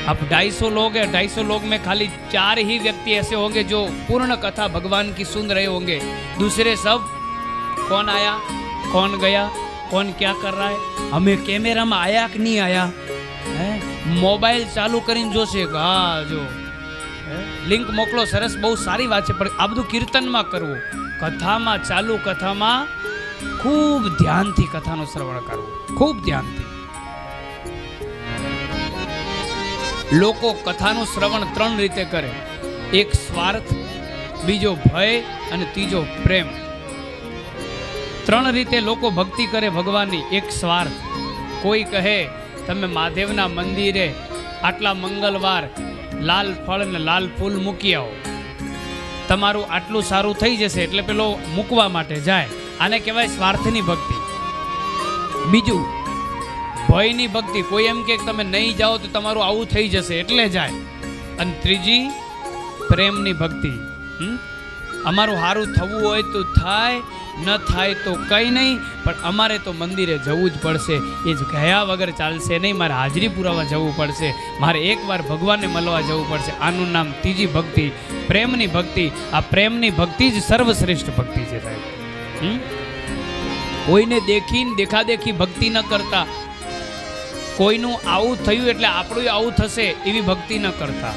अब 250 लोग में खाली 4 ही व्यक्ति ऐसे होंगे जो पूर्ण कथा भगवान की सुन रहे होंगे। दूसरे सब कौन आया, कौन गया, कौन क्या कर रहा है, हमें कैमरा में आया कि नहीं आया, मोबाइल चालू करीने जोशे कि हाँ जो लिंक मोकलो सरस बहु सारी बात है, पर आ बधुं कीर्तનમાં કરવું, કથામાં ચાલુ કથામાં ખૂબ ધ્યાનથી કથાનું શ્રવણ કરવું, ખૂબ ધ્યાનથી। લોકો કથાનું શ્રવણ 3 રીતે કરે, એક સ્વાર્થ, બીજો ભય અને ત્રીજો પ્રેમ। 3 રીતે લોકો ભક્તિ કરે ભગવાનની। એક સ્વાર્થ, કોઈ કહે તમે મહાદેવના મંદિરે આટલા મંગળવાર લાલ ફળ ને લાલ ફૂલ મૂકી આવો, તમારું આટલું સારું થઈ જશે, એટલે પેલો મૂકવા માટે જાય, આને કહેવાય સ્વાર્થની ભક્તિ। બીજું ભયની ભક્તિ, કોઈ એમ કે તમે નહીં જાઓ તો તમારું આવું થઈ જશે એટલે જાય। અને ત્રીજી પ્રેમની ભક્તિ, અમારું સારું થવું હોય તો થાય, ન થાય તો કંઈ નહીં, પણ અમારે તો મંદિરે જવું જ પડશે, એ જ ગયા વગર ચાલશે નહીં, મારે હાજરી પુરાવા જવું પડશે, મારે એકવાર ભગવાનને મળવા જવું પડશે। આનું નામ ત્રીજી ભક્તિ, પ્રેમની ભક્તિ। આ પ્રેમની ભક્તિ જ સર્વશ્રેષ્ઠ ભક્તિ છે સાહેબ। કોઈને દેખીને દેખાદેખી ભક્તિ ન કરતા, કોઈનું આવું થયું એટલે આપણું આવું થશે એવી ભક્તિ ન કરતા।